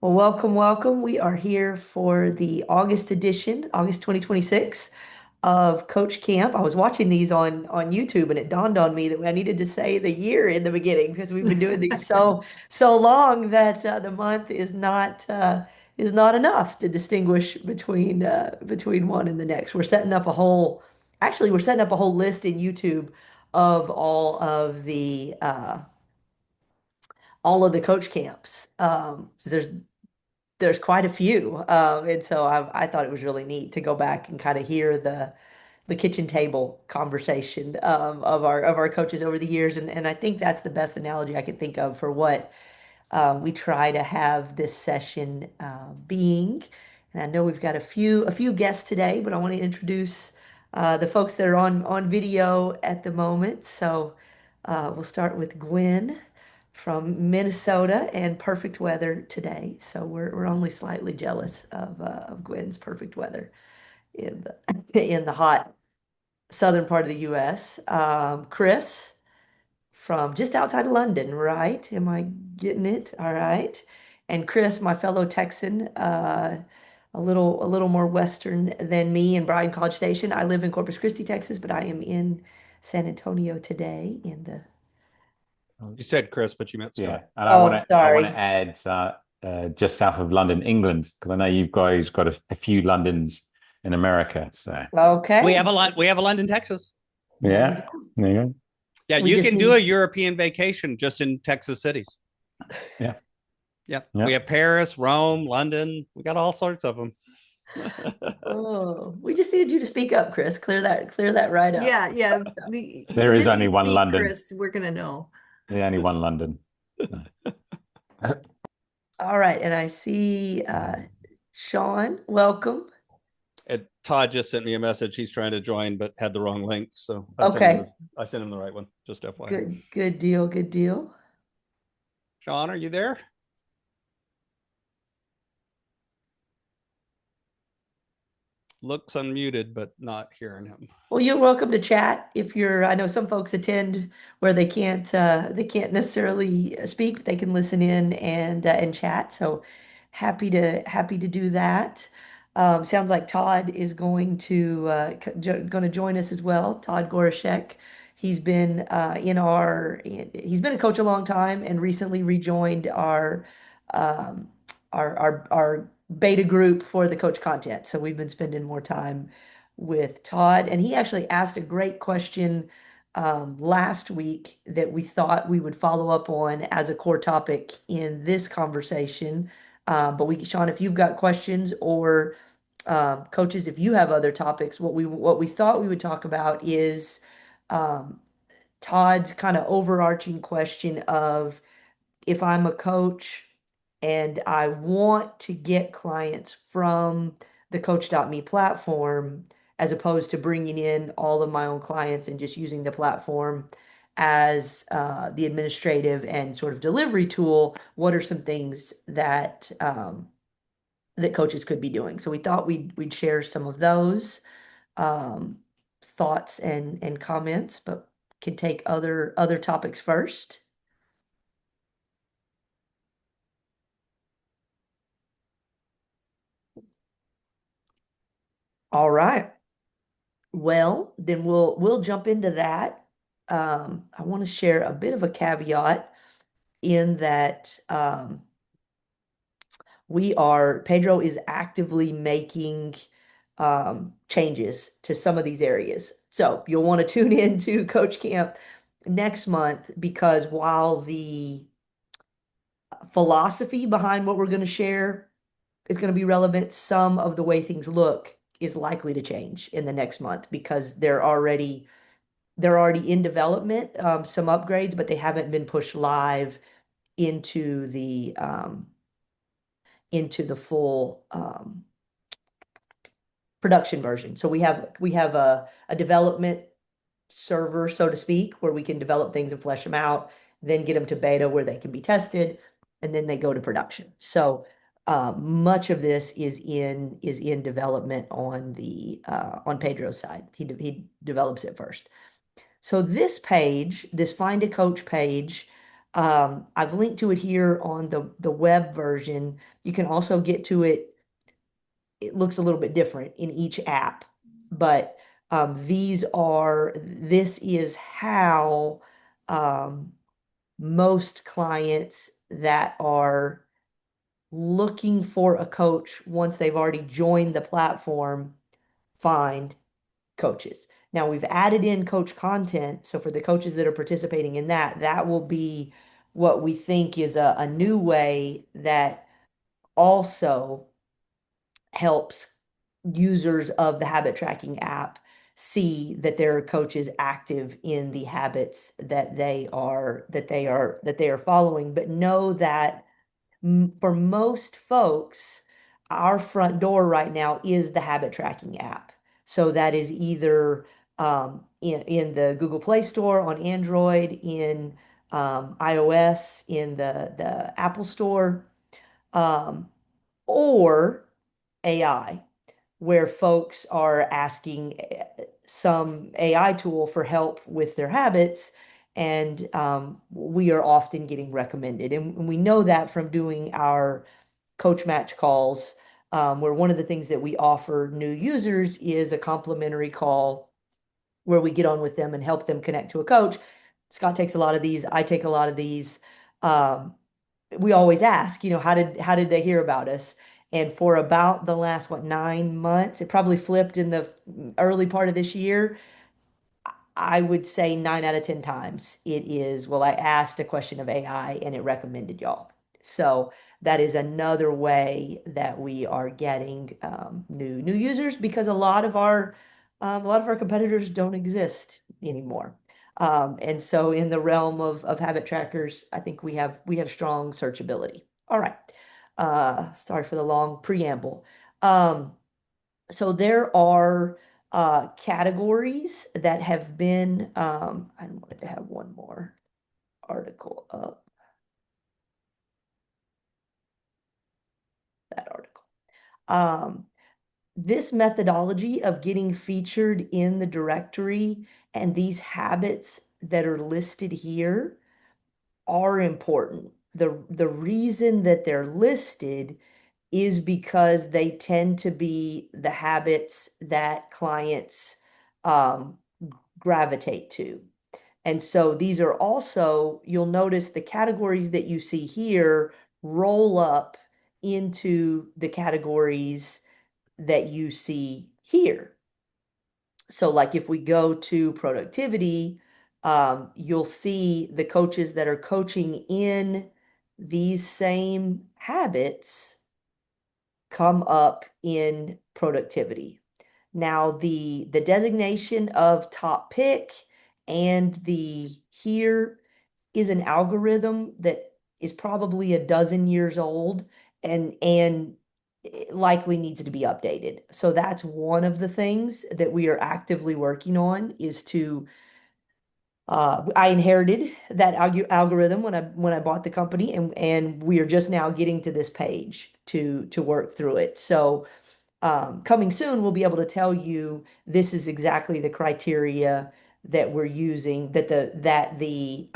Well, welcome, welcome. We are here for the August edition, August 2026 of Coach Camp. I was watching these on YouTube and it dawned on me that I needed to say the year in the beginning because we've been doing these so long that the month is not enough to distinguish between one and the next. We're setting up a whole list in YouTube of all of the coach camps. So there's quite a few. And so I thought it was really neat to go back and kind of hear the kitchen table conversation of our coaches over the years. And I think that's the best analogy I could think of for what we try to have this session being. And I know we've got a few guests today, but I want to introduce the folks that are on video at the moment. So we'll start with Gwen from Minnesota and perfect weather today. So we're only slightly jealous of Gwen's perfect weather in the in the hot southern part of the U.S. Chris from just outside of London, right? Am I getting it? All right. And Chris, my fellow Texan, a little more Western than me in Bryan College Station. I live in Corpus Christi, Texas, but I am in San Antonio today in the. You said Chris, but you meant Yeah, Scott. and Oh, I want to sorry. add just south of London, England, because I know you guys got a few Londons in America. So Okay. We have a London, Texas. yeah, there you go. Yeah, We you just can do a need. European vacation just in Texas cities. Yeah, Yeah, we yeah. have Paris, Rome, London. We got all sorts of them. Oh, we just needed you to speak up, Chris. Clear that right up. Yeah, yeah. The There is minute only you one speak, London. Chris, we're gonna know. Yeah, only one London. All right, and I see Sean, welcome. And Todd just sent me a message. He's trying to join, but had the wrong link, so Okay, I sent him the right one. Just FYI. good deal, good deal. Sean, are you there? Looks unmuted, but not hearing him. Well, you're welcome to chat if you're. I know some folks attend where they can't necessarily speak, but they can listen in and chat. So happy to do that. Sounds like Todd is going to join us as well. Todd Gorashek. He's been a coach a long time and recently rejoined um, our beta group for the coach content. So we've been spending more time with Todd, and he actually asked a great question last week that we thought we would follow up on as a core topic in this conversation. Sean, if you've got questions or coaches, if you have other topics, what we thought we would talk about is um, Todd's kind of overarching question of if I'm a coach and I want to get clients from the Coach.me platform, as opposed to bringing in all of my own clients and just using the platform as the administrative and sort of delivery tool, what are some things that coaches could be doing? So we thought we'd share some of those um, thoughts and comments, but can take other topics first. All right. Well, then we'll jump into that. I want to share a bit of a caveat in that Pedro is actively making changes to some of these areas. So you'll want to tune in to Coach Camp next month because while the philosophy behind what we're going to share is going to be relevant, some of the way things look is likely to change in the next month because they're already in development, some upgrades, but they haven't been pushed live into the full production version. So we have a development server, so to speak, where we can develop things and flesh them out, then get them to beta where they can be tested, and then they go to production. So much of this is in development on Pedro's side. He develops it first. So this page, this Find a Coach page, I've linked to it here on the web version. You can also get to it. It looks a little bit different in each app, but this is how um, most clients that are looking for a coach once they've already joined the platform find coaches. Now we've added in coach content. So for the coaches that are participating in that, that will be what we think is a new way that also helps users of the habit tracking app see that there are coaches active in the habits that they are following, but know that for most folks, our front door right now is the habit tracking app. So that is either in the Google Play Store on Android, in iOS, in the Apple Store, um, or AI, where folks are asking some AI tool for help with their habits. And we are often getting recommended. And we know that from doing our coach match calls, where one of the things that we offer new users is a complimentary call where we get on with them and help them connect to a coach. Scott takes a lot of these. I take a lot of these. Um, we always ask, how did they hear about us? And for about the last, 9 months, it probably flipped in the early part of this year. I would say 9 out of 10 times it is, well, I asked a question of AI and it recommended y'all. So that is another way that we are getting new users because a lot of our competitors don't exist anymore. And so in the realm of habit trackers, I think we have strong searchability. All right. Sorry for the long preamble. So there are categories that have been, I wanted to have one more article up, that article. Um, this methodology of getting featured in the directory and these habits that are listed here are important. The reason that they're listed is because they tend to be the habits that clients um, gravitate to. And so these are also, you'll notice the categories that you see here roll up into the categories that you see here. So, like if we go to productivity, you'll see the coaches that are coaching in these same habits come up in productivity. Now, the designation of top pick and the here is an algorithm that is probably a dozen years old and likely needs to be updated. So that's one of the things that we are actively working on is to I inherited that algorithm when I bought the company and we are just now getting to this page to work through it. So coming soon, we'll be able to tell you this is exactly the criteria that we're using, the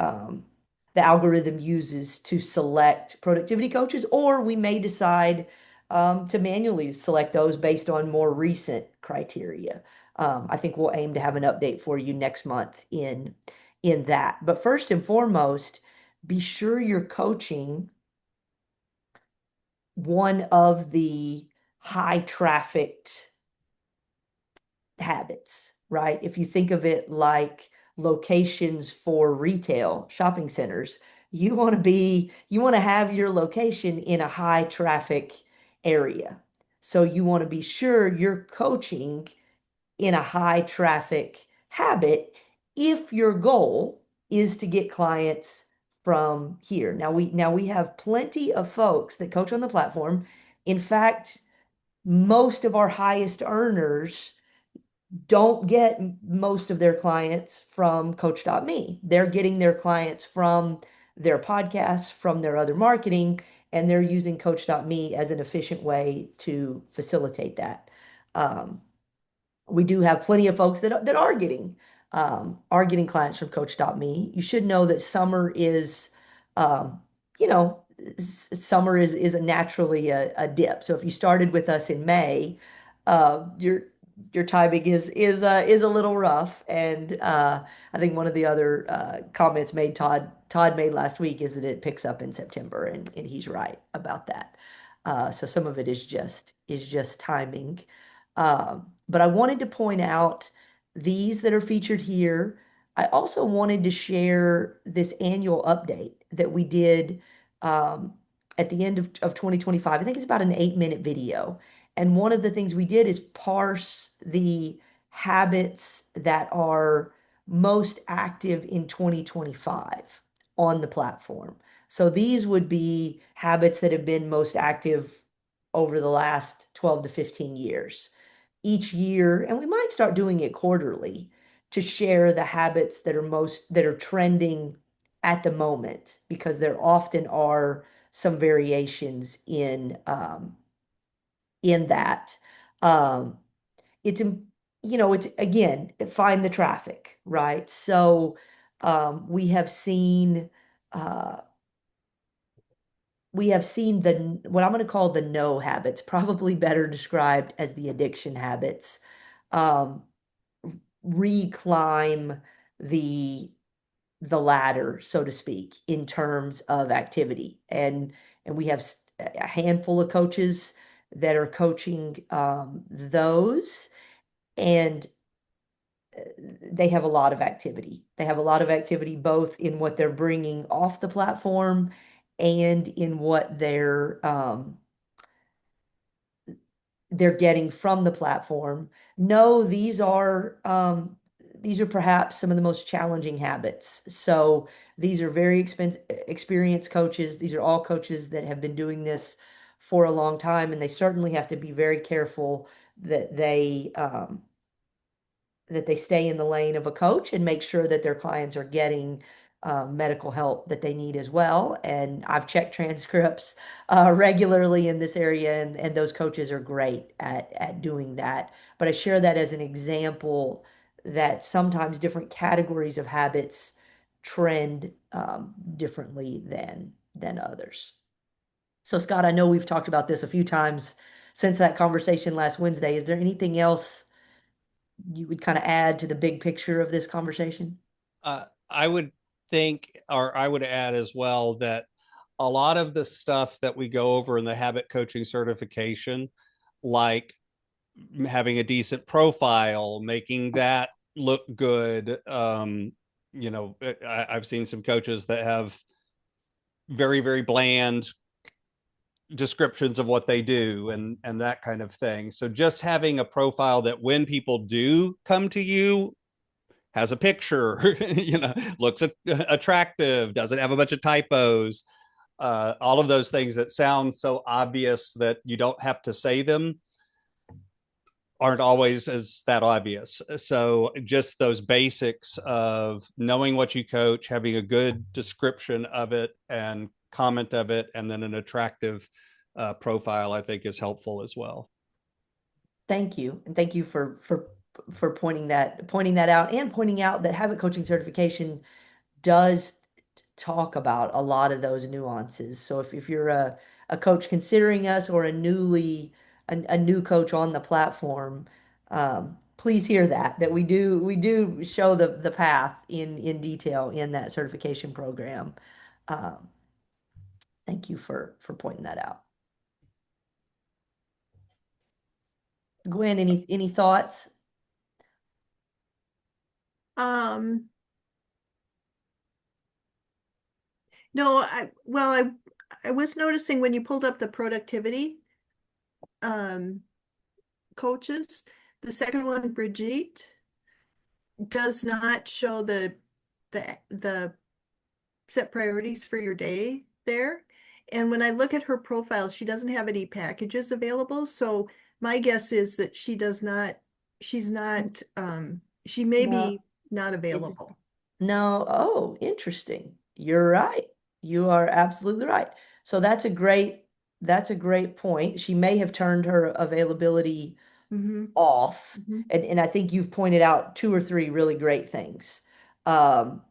algorithm uses to select productivity coaches, or we may decide to manually select those based on more recent criteria. I think we'll aim to have an update for you next month in that. But first and foremost, be sure you're coaching one of the high trafficked habits, right? If you think of it like locations for retail shopping centers, you want to have your location in a high traffic area. So you want to be sure you're coaching in a high traffic habit if your goal is to get clients from here. Now we have plenty of folks that coach on the platform. In fact, most of our highest earners don't get most of their clients from Coach.me. They're getting their clients from their podcasts, from their other marketing, and they're using Coach.me as an efficient way to facilitate that. Um, we do have plenty of folks that are getting clients from Coach.me. You should know that summer is um, you know, summer is a naturally a dip. So if you started with us in May, your timing is a little rough. And I think one of the other comments Todd made last week is that it picks up in September, and he's right about that. So some of it is just timing. But I wanted to point out these that are featured here. I also wanted to share this annual update that we did um, at the end of 2025. I think it's about an 8-minute video. And one of the things we did is parse the habits that are most active in 2025 on the platform. So these would be habits that have been most active over the last 12 to 15 years. Each year, and we might start doing it quarterly to share the habits that are trending at the moment, because there often are some variations in that. Um, it's it's again, find the traffic, right? So we have seen uh, the what I'm going to call the no habits, probably better described as the addiction habits, um, reclimb the the ladder, so to speak, in terms of activity. And we have a handful of coaches that are coaching those, and they have a lot of activity. They have a lot of activity both in what they're bringing off the platform and in what they're getting from the platform. No, these are perhaps some of the most challenging habits. So these are very experienced coaches. These are all coaches that have been doing this for a long time, and they certainly have to be very careful that they stay in the lane of a coach and make sure that their clients are getting medical help that they need as well. And I've checked transcripts regularly in this area, and those coaches are great at doing that. But I share that as an example that sometimes different categories of habits trend differently than others. So, Scott, I know we've talked about this a few times since that conversation last Wednesday. Is there anything else you would kind of add to the big picture of this conversation? I would think, or I would add as well, that a lot of the stuff that we go over in the habit coaching certification, like having a decent profile, making that look good. I've seen some coaches that have very, very bland descriptions of what they do and that kind of thing. So just having a profile that when people do come to you, has a picture, looks attractive, doesn't have a bunch of typos, all of those things that sound so obvious that you don't have to say them aren't always as that obvious. So just those basics of knowing what you coach, having a good description of it and comment of it, and then an attractive profile, I think is helpful as well. Thank you. And thank you for pointing that out, and pointing out that habit coaching certification does talk about a lot of those nuances. So if you're a coach considering us, or a new coach on the platform, please hear that we do show the path in detail in that certification program. Um, Thank you for pointing that out. Gwen, any thoughts? Um, no, I was noticing when you pulled up the productivity um coaches, the second one, Brigitte, does not show the set priorities for your day there. And when I look at her profile, she doesn't have any packages available. So my guess is that she's not, she may No. be not It, available. no. Oh, interesting. You're right. You are absolutely right. So that's a great point. She may have turned her availability Mm-hmm. off. Mm-hmm. And I think you've pointed out two or three really great things. Um,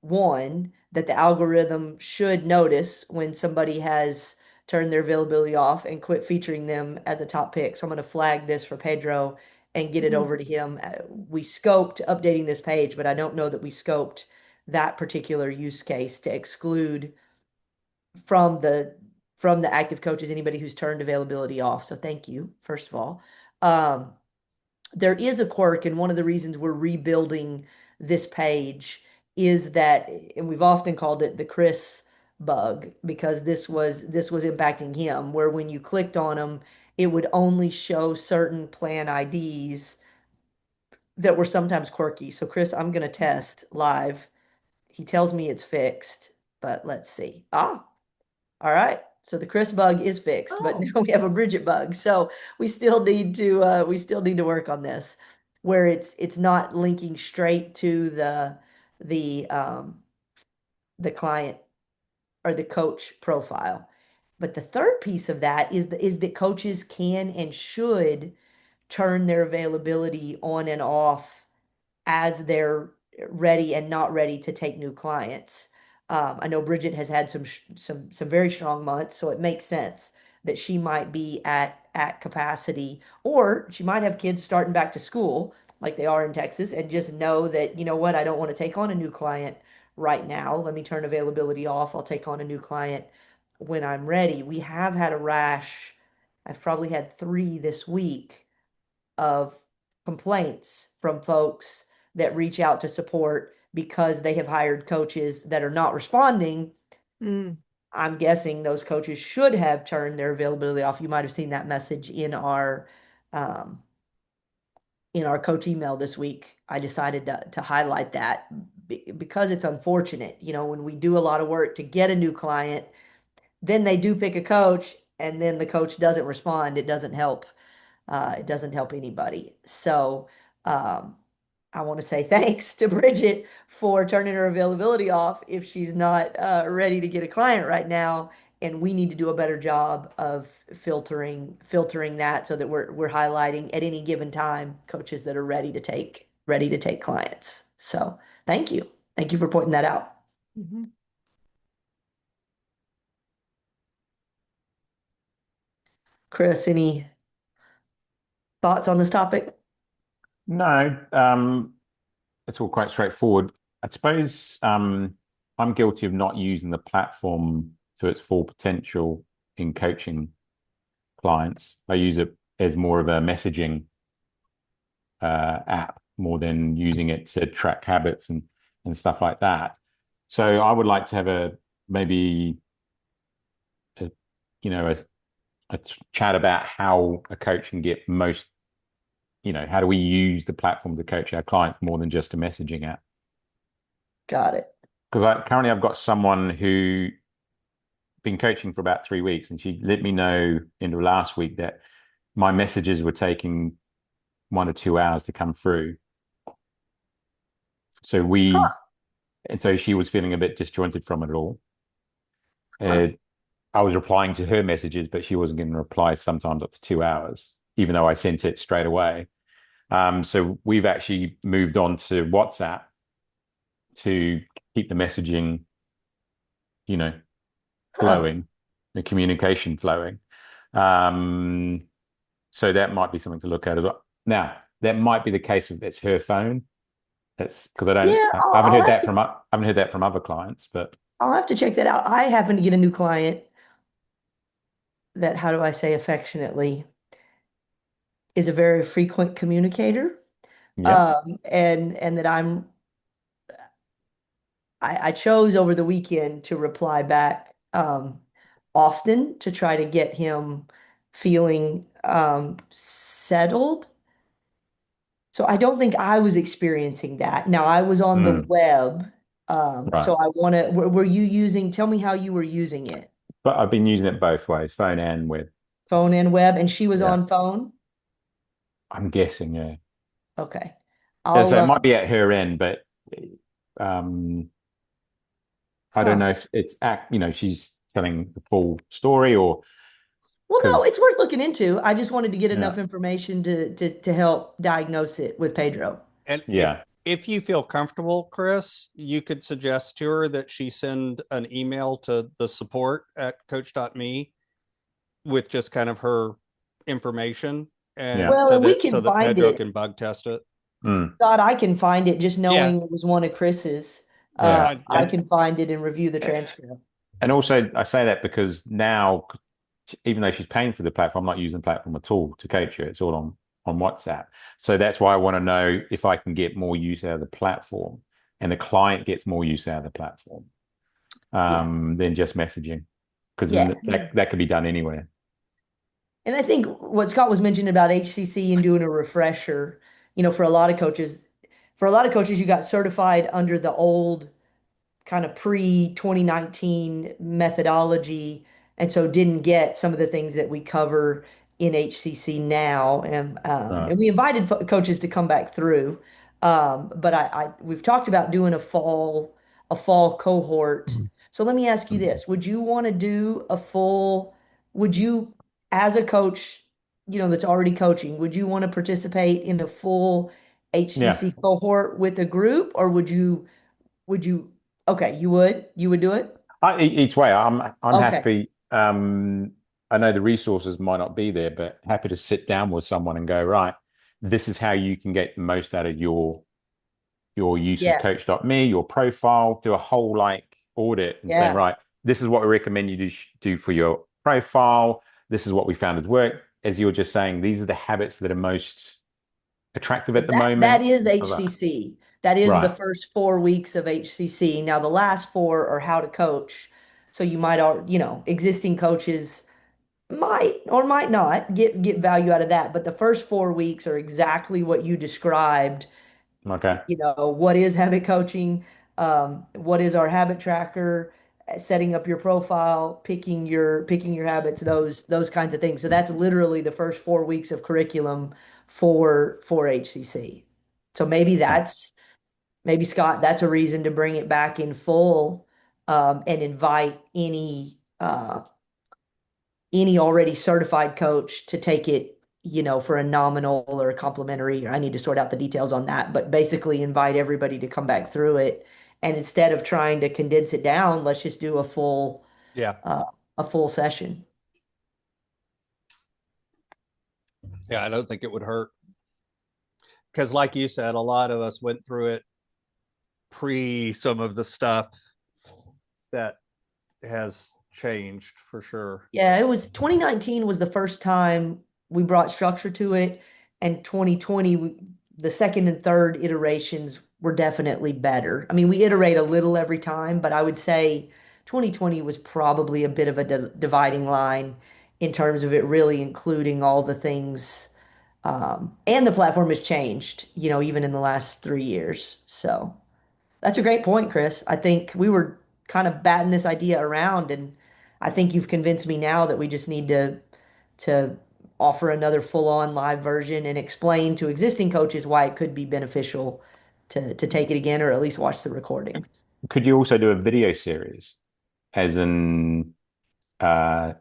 One, that the algorithm should notice when somebody has turned their availability off and quit featuring them as a top pick. So I'm going to flag this for Pedro and get it Mhm. over to him. We scoped updating this page, but I don't know that we scoped that particular use case to exclude from the active coaches anybody who's turned availability off. So thank you, first of all. Um, there is a quirk, and one of the reasons we're rebuilding this page is that, and we've often called it the Chris bug, because this was impacting him, where when you clicked on him, it would only show certain plan IDs that were sometimes quirky. So Chris, I'm going to test live. He tells me it's fixed, but let's see. All right. So the Chris bug is fixed, but Oh, now we have a Bridget bug. So we still need to work on this, where it's not linking straight to the the client or the coach profile. But the third piece of that is that coaches can and should turn their availability on and off as they're ready and not ready to take new clients. I know Bridget has had some very strong months, so it makes sense that she might be at capacity, or she might have kids starting back to school like they are in Texas, and just know that, you know what, I don't want to take on a new client right now. Let me turn availability off. I'll take on a new client when I'm ready. We have had a rash. I've probably had three this week of complaints from folks that reach out to support because they have hired coaches that are not responding. mm, I'm guessing those coaches should have turned their availability off. You might have seen that message um, in our coach email this week. I decided to highlight that because it's unfortunate. When we do a lot of work to get a new client, then they do pick a coach, and then the coach doesn't respond. It doesn't help anybody. So um, I want to say thanks to Bridget for turning her availability off if she's not ready to get a client right now. And we need to do a better job of filtering that so that we're highlighting at any given time coaches that are ready to take clients. So thank you for pointing that out. mhm. Chris, any thoughts on this topic? No, it's all quite straightforward. I suppose I'm guilty of not using the platform to its full potential in coaching clients. I use it as more of a messaging app more than using it to track habits and stuff like that. So I would like to have maybe a, you know a chat about how a coach can get most, how do we use the platform to coach our clients more than just a messaging app? Got it. Because currently I've got someone who been coaching for about 3 weeks, and she let me know in the last week that my messages were taking 1 or 2 hours to come through. So Huh, she was feeling a bit disjointed from it all. huh. Uh, I was replying to her messages, but she wasn't getting replies sometimes up to 2 hours, even though I sent it straight away. So we've actually moved on to WhatsApp to keep the messaging, you know, Huh. flowing, the communication flowing. Um, so that might be something to look at as well. Now, that might be the case if it's her phone. That's because Yeah, I I'll, haven't I'll heard have that to from I haven't heard that from other clients, but I'll have to check that out. I happen to get a new client that, how do I say affectionately, is a very frequent communicator. yeah. And that I chose over the weekend to reply back often to try to get him feeling settled. So I don't think I was experiencing that. Now I was on the Mm, web. right. So I want to, were you using, tell me how you were using it, But I've been using it both ways, phone and web. phone and web, and she was Yeah. on phone? I'm guessing, yeah. Okay. Yeah, so I'll it might be at her end, but um, I don't huh. know if she's telling the full story or Well, no, it's because, worth looking into. I just wanted to get yeah, enough information to help diagnose it with Pedro. And if yeah, if you feel comfortable, Chris, you could suggest to her that she send an email to the support at Coach.me with just kind of her information, Yeah. and Well, and we so can that find Pedro it. can bug test it. Mm. Scott, I can find it just Yeah, knowing it was one of Chris's. Yeah. I can find it and review the transcript. And also I say that because now, even though she's paying for the platform, I'm not using the platform at all to coach her. It's all on WhatsApp. So that's why I want to know if I can get more use out of the platform and the client gets more use out of the platform Yeah. than just messaging. Because Yeah. that could be done anywhere. And I think what Scott was mentioning about HCC and doing a refresher, for a lot of coaches, you got certified under the old kind of pre 2019 methodology, and so didn't get some of the things that we cover in HCC now. Right. And we invited coaches to come back through. But we've talked about doing a fall cohort. So let me ask you this. Would you want to do would you, as a coach, that's already coaching, would you want to participate in a full Yeah. HCC cohort with a group, or would you, okay, you would do it? Each way, I'm Okay. happy. I know the resources might not be there, but happy to sit down with someone and go, right, this is how you can get the most out of your use of Yeah. Coach.me, your profile, do a whole like audit and say, Yeah. right, this is what we recommend you do for your profile. This is what we found has worked. As you're just saying, these are the habits that are most attractive at the That moment. is And stuff like that. HCC. That is the Right. first 4 weeks of HCC. Now the last four are how to coach. So you might, existing coaches might or might not get value out of that. But the first 4 weeks are exactly what you described. Okay. What is habit coaching? What is our habit tracker? Setting up your profile, picking your habits, those kinds of things. So that's literally the first 4 weeks of curriculum for HCC. So maybe Scott, that's a reason to bring it back in full, and invite any already certified coach to take it, for a nominal or a complimentary. I need to sort out the details on that, but basically invite everybody to come back through it. And instead of trying to condense it down, let's just do yeah, uh, a full session. yeah. I don't think it would hurt because, like you said, a lot of us went through it pre some of the stuff that has changed for sure. Yeah, it was 2019 was the first time we brought structure to it, and 2020, the second and third iterations were definitely better. I mean, we iterate a little every time, but I would say 2020 was probably a bit of a dividing line in terms of it really including all the things. And the platform has changed, even in the last 3 years. So. That's a great point, Chris. I think we were kind of batting this idea around, and I think you've convinced me now that we just need to offer another full-on live version and explain to existing coaches why it could be beneficial to take it again or at least watch the recordings. Could you also do a video series, as in uh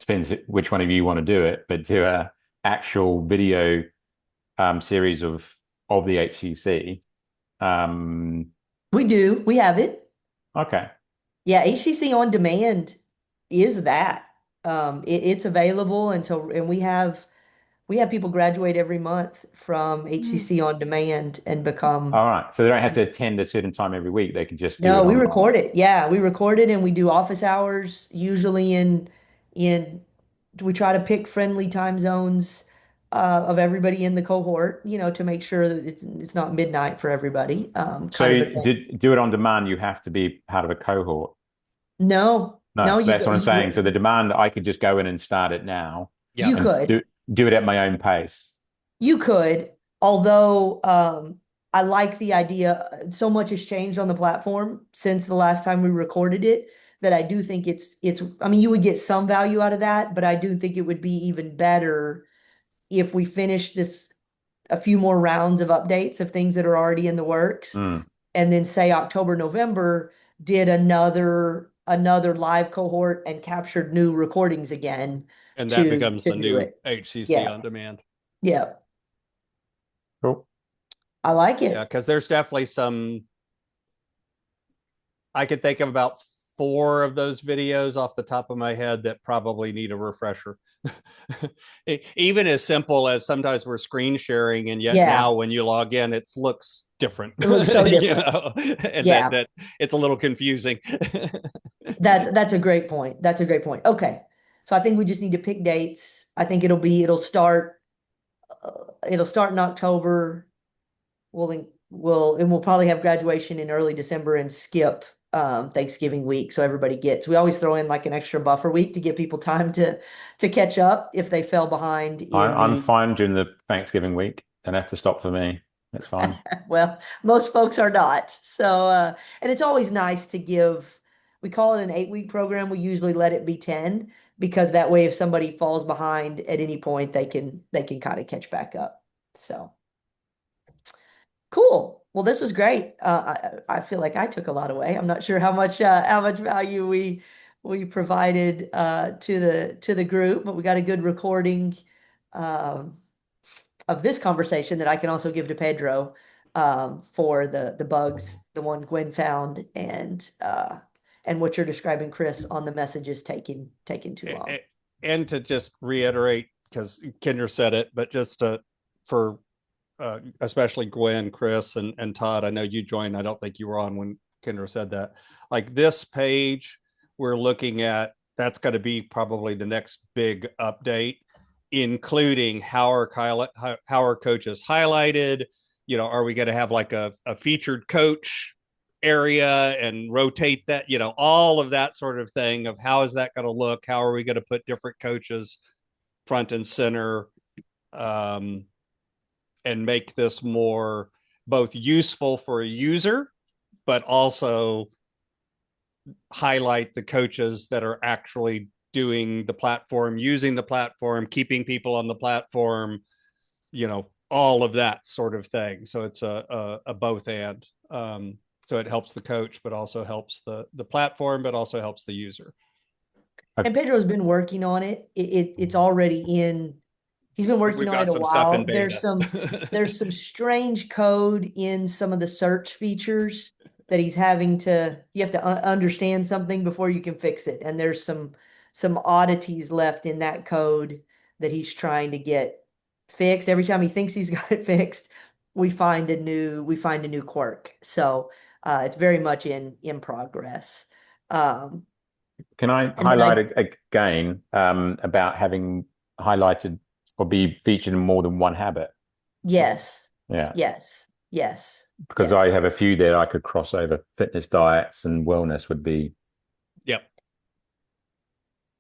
depends which one of you want to do it, but do a actual video series of the HCC. We do. We have it. Okay. Yeah, HCC On-Demand is that. It's available, and we have people graduate every month from HCC On-Demand and become. All right. So they don't have to attend a certain time every week. They can just do No, it we online. record it. Yeah, we record it and we do office hours usually in we try to pick friendly time zones of everybody in the cohort, to make sure that it's not midnight for everybody. Kind of So a do it on demand, you have to be part of a cohort. no, no, No, that's what I'm saying. So the demand, I could just go in and start it now Yeah, you and could. do it at my own pace. You could, although I like the idea. So much has changed on the platform since the last time we recorded it that I do think it's. I mean, you would get some value out of that, but I do think it would be even better if we finish this a few more rounds of updates of things that are already in the works, Mm. and then say October, November did another live cohort and captured new recordings again and that to becomes to the do new it. HCC Yeah, on demand. yeah. Cool. I like Yeah, it. because there's definitely some. I could think of about 4 of those videos off the top of my head that probably need a refresher. Even as simple as sometimes we're screen sharing, and yet Yeah, now when you log in, it looks different. it looks so You different. know, and Yeah, that it's a little confusing. that's a great point. That's a great point. Okay. So I think we just need to pick dates. I think it'll start in October. We'll probably have graduation in early December and skip Thanksgiving week, so everybody gets. We always throw in like an extra buffer week to give people time to catch up if they fell behind in I'm the. fine during the Thanksgiving week. Don't have to stop for me. It's fine. Well, most folks are not. So, and it's always nice to give. We call it an 8-week program. We usually let it be 10 because that way, if somebody falls behind at any point, they can kind of catch back up. So. Cool. Well, this was great. I feel like I took a lot away. I'm not sure how much value we provided to the group, but we got a good recording um, of this conversation that I can also give to Pedro for the bugs, the one Gwen found, and what you're describing, Chris, on the messages taking too long. And to just reiterate, because Kendra said it, but just for especially Gwen, Chris, and Todd. I know you joined. I don't think you were on when Kendra said that. Like this page, we're looking at, that's going to be probably the next big update, including how our coaches highlighted. You know, are we going to have like a featured coach area and rotate that? You know, all of that sort of thing of how is that going to look? How are we going to put different coaches front and center? Um, and make this more both useful for a user, but also highlight the coaches that are actually doing the platform, using the platform, keeping people on the platform, you know, all of that sort of thing. So it's a both and. So it helps the coach, but also helps the platform, but also helps the user. And Pedro's been working on it. It's already in. He's been working We've on it got a some stuff in while. There's beta. some there's some strange code in some of the search features that he's having to. You have to understand something before you can fix it. And there's some oddities left in that code that he's trying to get fixed. Every time he thinks he's got it fixed, we find a new quirk. So it's very much in progress. Um, Can I and then I highlight again about having highlighted or be featured in more than one habit? yes, Yeah, yes, yes, because I yes. have a few there I could cross over. Fitness, diets, and wellness would be, Yep.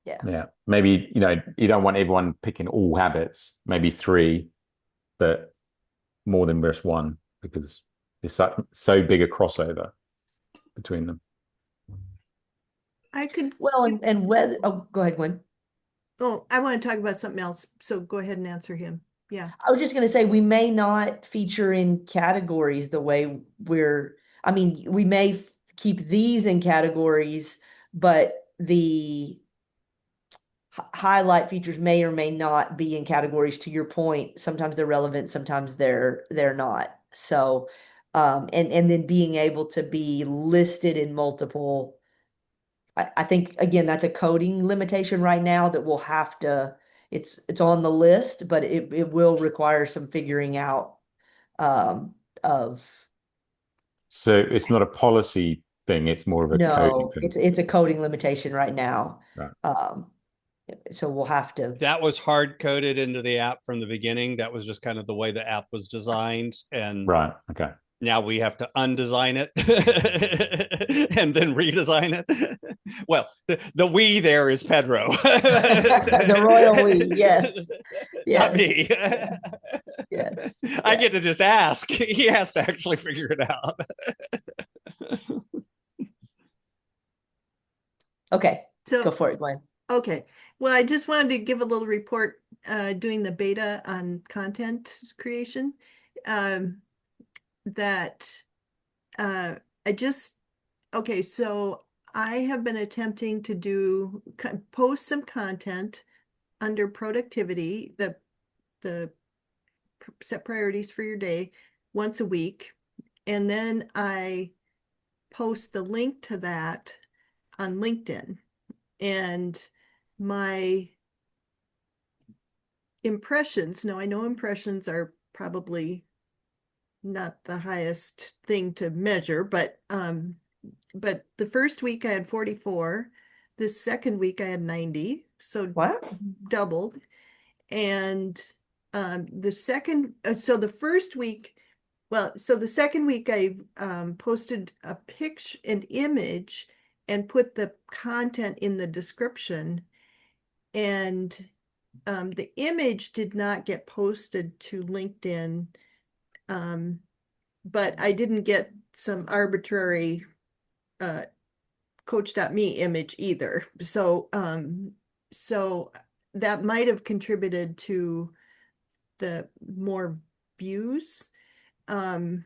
Yeah. yeah. Maybe, you don't want everyone picking all habits, maybe 3, but more than just one because there's so big a crossover between them. I could, Well, and whether, oh, go ahead, Gwen. oh, I want to talk about something else. So go ahead and answer him. Yeah. I was just going to say we may not feature in categories the way I mean, we may keep these in categories, but the highlight features may or may not be in categories. To your point, sometimes they're relevant, sometimes they're not. So, and then being able to be listed in multiple. I think again that's a coding limitation right now that we'll have to. It's on the list, but it will require some figuring out of So it's not a policy thing, it's more of a coding no, thing. it's a coding limitation right now. Right. Um, so we'll have to. That was hard coded into the app from the beginning. That was just kind of the way the app was designed. And Right. Okay. now we have to undesign it and then redesign it. Well, the we there is Pedro. The royal we, yes, Not yes, me. yeah, yes, I yeah. get to just ask. He has to actually figure it out. Okay, go So, for it, Glenn. okay. Well, I just wanted to give a little report doing the beta on content creation. Um, that I just, okay, so I have been attempting to post some content under productivity, the set priorities for your day once a week, and then I post the link to that on LinkedIn. And my impressions, now I know impressions are probably not the highest thing to measure, but the first week I had 44. The second week I had 90, so Wow. doubled. And the second, so the first week, well, so the second week I posted a picture, an image, and put the content in the description. And the image did not get posted to LinkedIn, um, but I didn't get some arbitrary uh, Coach.me image either. So that might have contributed to the more views. Um,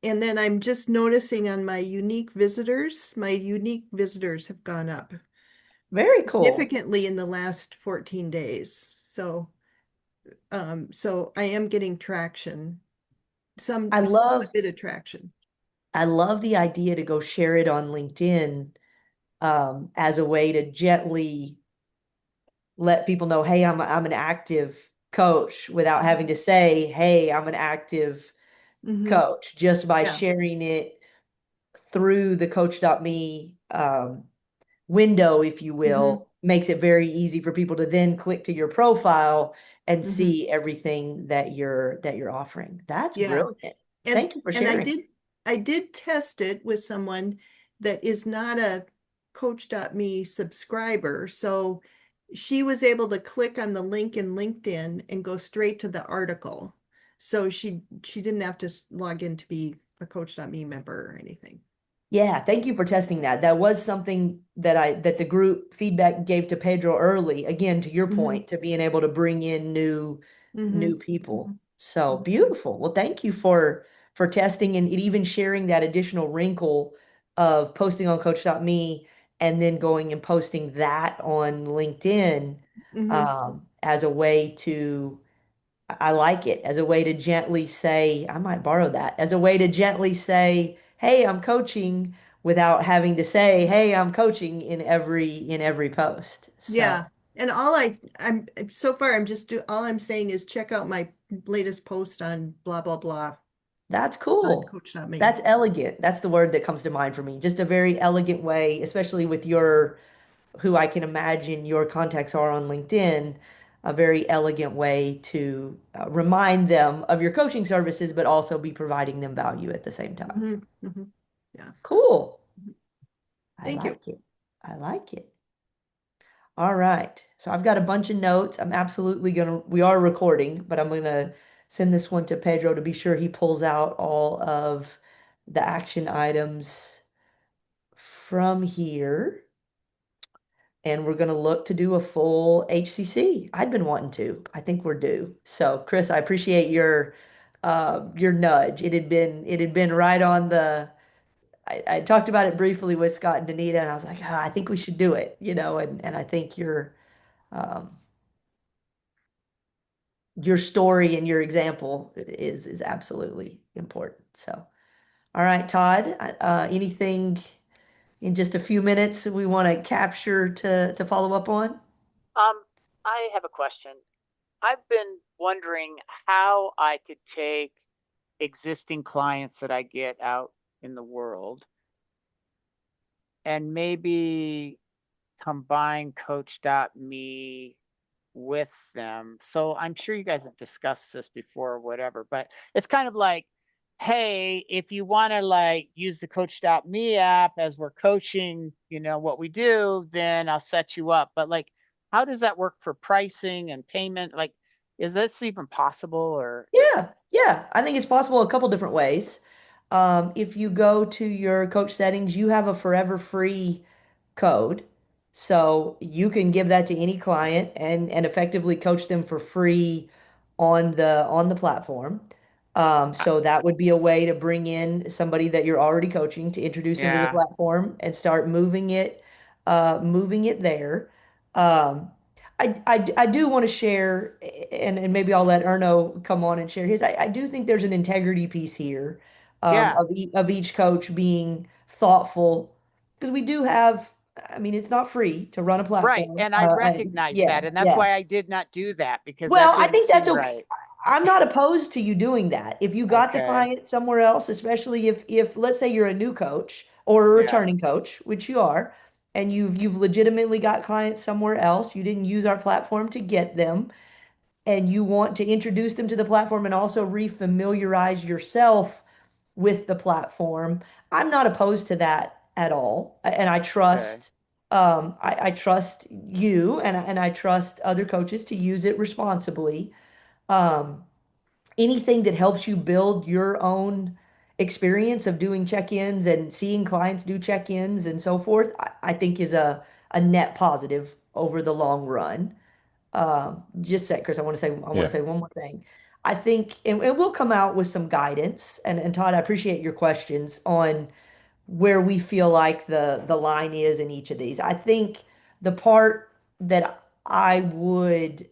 and then I'm just noticing on my unique visitors have gone up Very cool. significantly in the last 14 days. So I am getting traction, I a love bit of traction. I love the idea to go share it on LinkedIn as a way to gently let people know, hey, I'm an active coach without having to say, hey, I'm an active Hmm. coach, just by Yeah. sharing it through the Coach.me window, if you Hmm. will, makes it very easy for people to then click to your profile and Hmm. see everything that you're offering. That's Yeah. brilliant. And Thank you for and sharing. I did test it with someone that is not a Coach.me subscriber. So she was able to click on the link in LinkedIn and go straight to the article. So she didn't have to log in to be a Coach.me member or anything. Yeah, thank you for testing that. That was something that the group feedback gave to Pedro early, again, to your Hmm. point, to being able to bring in Hmm. new people. Hmm. So Hmm. beautiful. Well, thank you for testing and even sharing that additional wrinkle of posting on Coach.me and then going and posting that on LinkedIn Hmm. as a way to I like it as a way to gently say, I might borrow that, as a way to gently say, hey, I'm coaching without having to say, hey, I'm coaching in every post. So Yeah. And I'm so far all I'm saying is check out my latest post on blah blah blah that's on cool. Coach.me. That's elegant. That's the word that comes to mind for me. Just a very elegant way, especially with your who I can imagine your contacts are on LinkedIn, a very elegant way to remind them of your coaching services, but also be providing them value at the same time. Hmm. Hmm. Yeah. Cool. I Thank you. like it. I like it. All right. So I've got a bunch of notes. We are recording, but I'm gonna send this one to Pedro to be sure he pulls out all of the action items from here. And we're gonna look to do a full HCC. I'd been wanting to. I think we're due. So Chris, I appreciate your nudge. It had been right on the I talked about it briefly with Scott and Danita, and I was like, I think we should do it, and I think um, your story and your example is absolutely important. So, all right, Todd, anything in just a few minutes we want to capture to follow up on? Um, I have a question. I've been wondering how I could take existing clients that I get out in the world and maybe combine Coach.me with them. So I'm sure you guys have discussed this before or whatever, but it's kind of like, hey, if you want to like use the Coach.me app as we're coaching, what we do, then I'll set you up. But like, how does that work for pricing and payment? Like, is this even possible or Yeah, yeah. I think it's possible a couple different ways. If you go to your coach settings, you have a forever free code. So you can give that to any client and effectively coach them for free on the platform. So that would be a way to bring in somebody that you're already coaching to introduce them to the yeah. platform and start moving it there. Um, I do want to share, and maybe I'll let Erno come on and share his. I do think there's an integrity piece here, Yeah, of each coach being thoughtful, because we do have. I mean, it's not free to run a right. platform. And I recognize Yeah, that. And that's yeah. why I did not do that because Well, that I didn't think that's seem okay. right. I'm not opposed to you doing that. If you got the Okay. client somewhere else, especially if let's say you're a new coach or a Yeah. returning coach, which you are, and you've legitimately got clients somewhere else, you didn't use our platform to get them, and you want to introduce them to the platform and also refamiliarize yourself with the platform, I'm not opposed to that at all. And Okay. I trust you and I trust other coaches to use it responsibly. Um, Anything that helps you build your own experience of doing check-ins and seeing clients do check-ins and so forth, I think is a net positive over the long run. Just say, Chris, I want to Yeah. say one more thing. I think, and we'll come out with some guidance. And Todd, I appreciate your questions on where we feel like the line is in each of these. I think the part that I would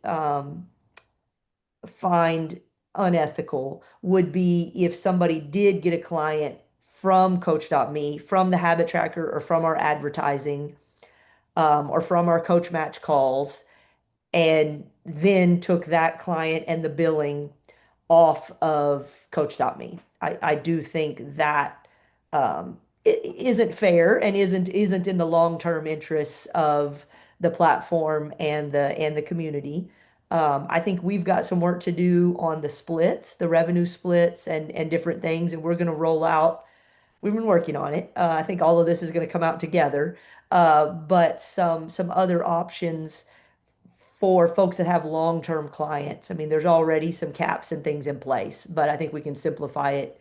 find unethical would be if somebody did get a client from Coach.me, from the habit tracker, or from our advertising, or from our coach match calls and then took that client and the billing off of Coach.me. I do think that it isn't fair and isn't in the long-term interests of the platform and the community. I think we've got some work to do on the splits, the revenue splits and different things, and we're going to roll out. We've been working on it. I think all of this is going to come out together, but some other options for folks that have long-term clients. I mean, there's already some caps and things in place, but I think we can simplify it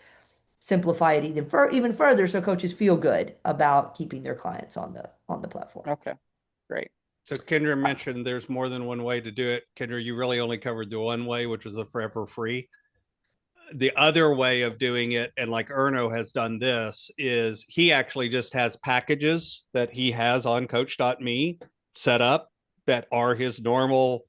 even further so coaches feel good about keeping their clients on the platform. Okay. Great. So Kendra mentioned there's more than one way to do it. Kendra, you really only covered the one way, which was the forever free. The other way of doing it, and like Erno has done this, is he actually just has packages that he has on coach.me set up that are his normal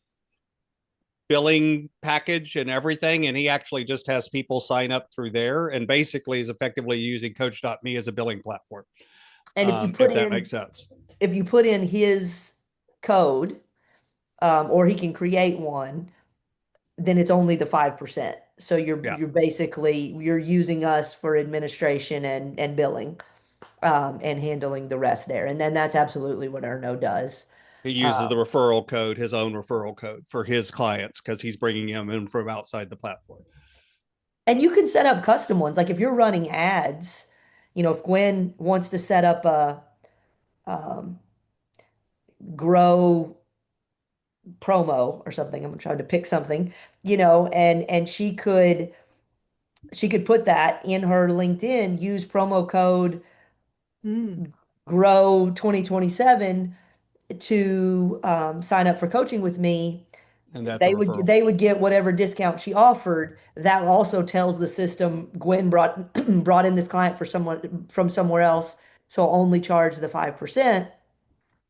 billing package and everything. And he actually just has people sign up through there and basically is effectively using coach.me as a billing platform. And If that makes sense. if you put in his code, or he can create one, then it's only the 5%. So Yeah. you're using us for administration and billing, and handling the rest there. And then that's absolutely what Erno does. He uses the Um, referral code, his own referral code for his clients because he's bringing them in from outside the platform. and you can set up custom ones. Like if you're running ads, if Gwen wants to set up a um, grow promo or something, I'm trying to pick something, and she could put that in her LinkedIn, use promo code Mm. grow 2027 to sign up for coaching with me. And that's a They would referral. they would get whatever discount she offered. That also tells the system Gwen brought brought in this client for someone from somewhere else, so only charge the 5%.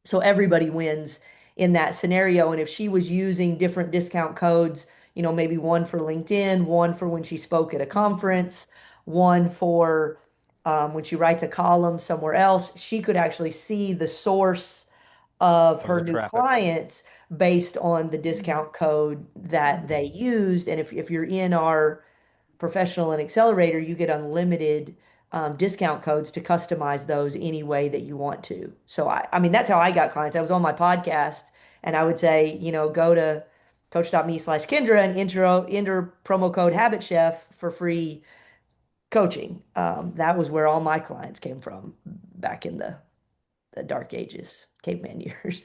So everybody wins in that scenario. And if she was using different discount codes, maybe one for LinkedIn, one for when she spoke at a conference, one for when she writes a column somewhere else, she could actually see the source of Of her the new traffic. clients based on the discount code that they used. And if you're in our professional and accelerator, you get unlimited discount codes to customize those any way that you want to. So I mean, that's how I got clients. I was on my podcast and I would say, go to coach.me/Kendra and enter promo code Habit Chef for free coaching. That was where all my clients came from back in the dark ages, caveman years.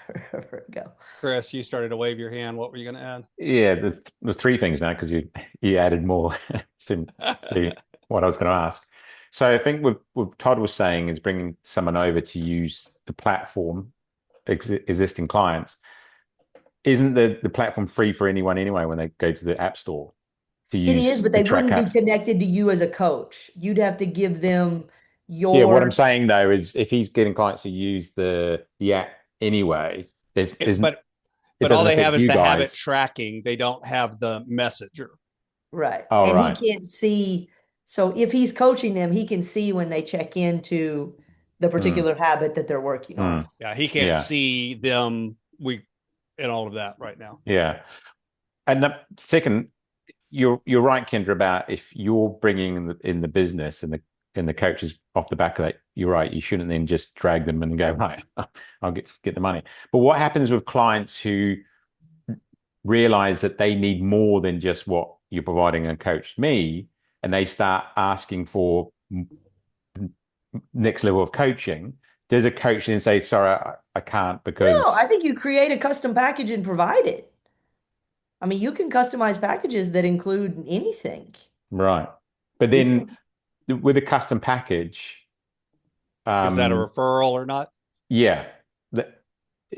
Forever ago. Chris, you started to wave your hand. What were you going to Yeah, there's three things now because you added more to add? what I was going to ask. So I think what Todd was saying is bringing someone over to use the platform, existing clients. Isn't the platform free for anyone anyway when they go to the App Store to It is, use but the they track wouldn't be apps? connected to you as a coach. You'd have to give them Yeah, what I'm your, saying though is if he's getting clients to use the app anyway, It's, It, it's, but it all doesn't they have affect is you the habit guys. tracking. They don't have the messenger. Right. Oh, And he right. can't see. So if he's coaching them, he can see when they check into the Mm, particular habit that they're working on. mm, Yeah, he can't yeah. see them. And all of that right now. Yeah. And the second, you're right, Kendra, about if you're bringing in the business and the coaches off the back of that, you're right. You shouldn't then just drag them and go, right, I'll get the money. But what happens with clients who realize that they need more than just what you're providing and coached me, and they start asking for next level of coaching? Does a coach then say, sorry, I can't No, I because think you create a custom package and provide it. I mean, you can customize packages that include anything. right? But You then can, with a custom package, Is that a um, referral or not? yeah, that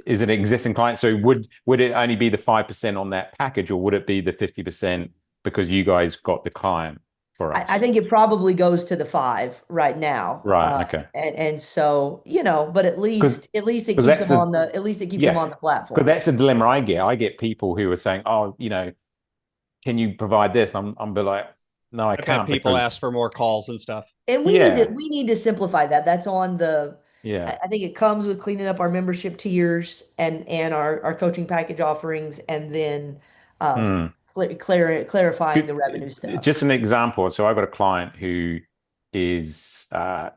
is it an existing client. So would it only be the 5% on that package, or would it be the 50% because you guys got the client for I us? think it probably goes to the five right now. Right. Okay. And so, but Because at least it keeps that's them the on at least it keeps them yeah, on the because platform. that's the dilemma I get. I get people who are saying, "Oh, can you provide this?" I'm be like, "No, I I've had can't people ask because for more calls and stuff. And yeah, we need to simplify that. That's on yeah, I think it comes with cleaning up our membership tiers and our coaching package offerings, and then um, mm. clarifying the revenue stuff. Just an example. So I've got a client who is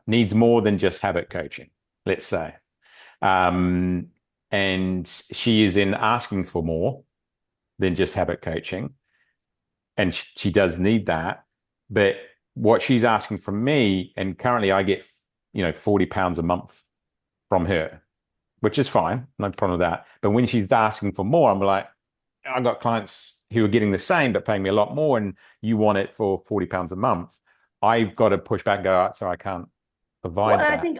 needs more than just habit coaching, let's say. Um, and she is in asking for more than just habit coaching. And she does need that. But what she's asking from me, and currently I get, £40 a month from her, which is fine. No problem with that. But when she's asking for more, I'm like, I've got clients who are getting the same, but paying me a lot more. And you want it for £40 a month. I've got to push back and go, so I can't Well, provide and I that. think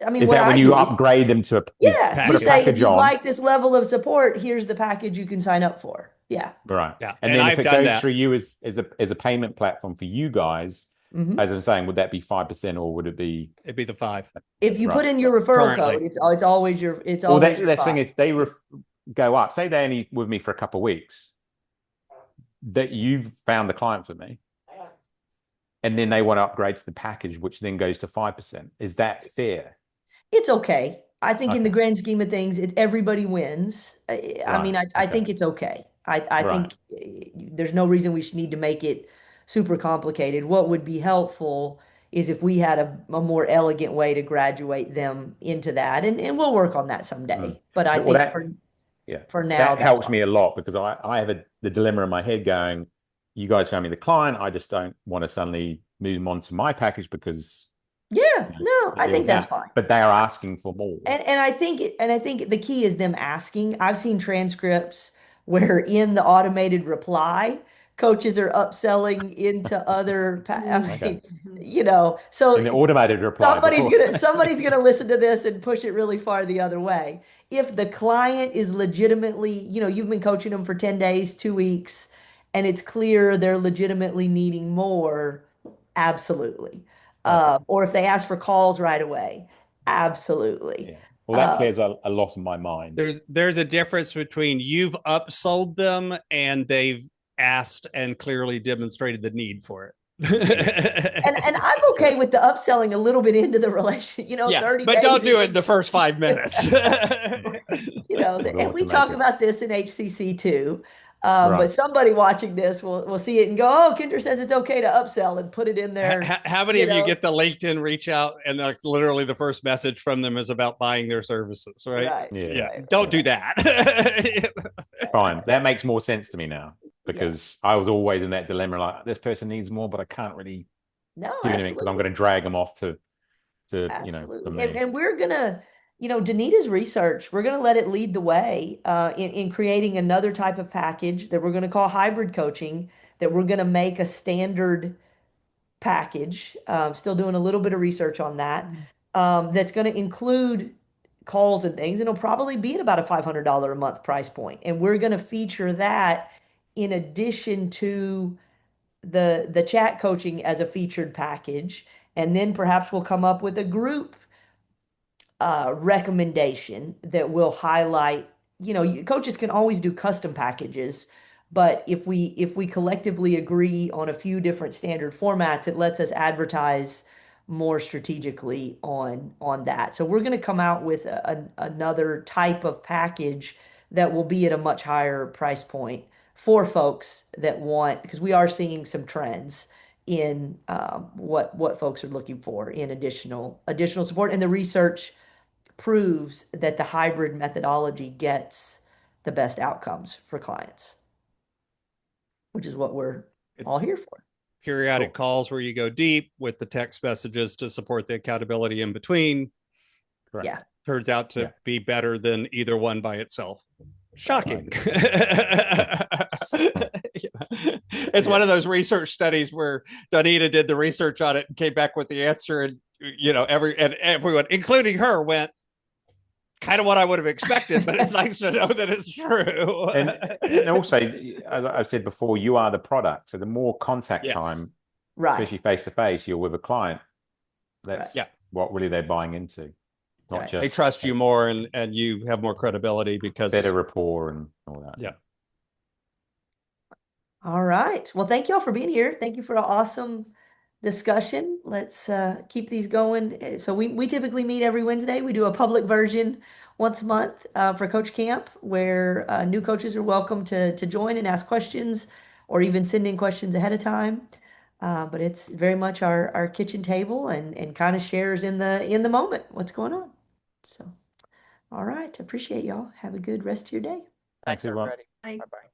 I mean Is what that I when you do. upgrade them to you Yeah, put you a Package. say if package you'd on, like this level of support, here's the package you can sign up for. Yeah. right? Yeah. And And then if I've it done goes that. through you as a payment platform for you guys, hmm as I'm saying, would that be 5% or would it be It'd be the five If you put right? in your referral code, currently. it's Or always your that's the thing, five. if they go up, say they're only with me for a couple of weeks, that you've found the client for me, and then they want to upgrade to the package, which then goes to 5%. Is that fair? It's okay. I think in the Okay. grand scheme of things, everybody wins. I Right. mean, I Okay. think it's okay. I Right. think there's no reason we should need to make it super complicated. What would be helpful is if we had a more elegant way to graduate them into that, and we'll work on that Mm. someday. But I Well, think yeah, for now, that that's helps fine. me a lot because I have the dilemma in my head going, you guys found me the client. I just don't want to suddenly move them on to my package because Yeah, no, the I deal's think that's done. fine. But they are asking for more. And I think the key is them asking. I've seen transcripts where in the automated reply, coaches are upselling into other, I Okay. mean, so In the automated reply before. somebody's gonna listen to this and push it really far the other way. If the client is legitimately, you've been coaching them for 10 days, 2 weeks, and it's clear they're legitimately needing more, absolutely. Okay. Or if they ask for calls right away, absolutely. Yeah. Well, that Uh, clears a lot in my mind. There's a difference between you've upsold them and they've asked and clearly demonstrated the need for Yeah. and it. I'm okay with the upselling a little bit into the relation, Yeah, 30 but days don't do it in in. the first 5 minutes. With And we talk automation. about this in HCC too. But Right. somebody watching this will see it and go, "Oh, Kendra says it's okay to upsell," and put it in there. How many You of you know, get the LinkedIn reach out and like literally the first message from them is about buying their services, right? right, Yeah. Yeah, right, don't right, do that. Fine. That makes more sense to me now yeah. because I was always in that dilemma like this person needs more, but I can't really No, do anything because I'm going absolutely. to drag them off to Absolutely. me. And we're gonna, Danita's research, we're gonna let it lead the way in creating another type of package that we're gonna call hybrid coaching, that we're gonna make a standard package. Still doing a little bit of research on that. That's gonna include calls and things, and it'll probably be at about a $500 a month price point. And we're gonna feature that in addition to the chat coaching as a featured package. And then perhaps we'll come up with a group recommendation that will highlight, coaches can always do custom packages, but if we collectively agree on a few different standard formats, it lets us advertise more strategically on that. So we're going to come out with another type of package that will be at a much higher price point for folks that want, because we are seeing some trends in what folks are looking for in additional support, and the research proves that the hybrid methodology gets the best outcomes for clients, which is what we're all It's here for. periodic calls where you go deep with the text messages to support the accountability in between. Correct. Yeah. Turns out to be better than either one by itself. Shocking. It's one of those research studies where Donita did the research on it and came back with the answer, and everyone, including her, went, kind of what I would have expected, but it's nice to know that it's true. and also, as I said before, you are the product. So the more contact time, Right. especially face to face, you're with a client. That's what really they're buying into. Not just they trust you more, and you have more credibility because better rapport and all that. Yeah. All right. Well, thank y'all for being here. Thank you for an awesome discussion. Let's keep these going. So we typically meet every Wednesday. We do a public version once a month for Coach Camp, where new coaches are welcome to join and ask questions, or even send in questions ahead of time. But it's very much our kitchen table and kind of shares in the moment what's going on. So, all right. Appreciate y'all. Have a good rest of your day. Thanks, everyone. everybody. Bye. Bye-bye.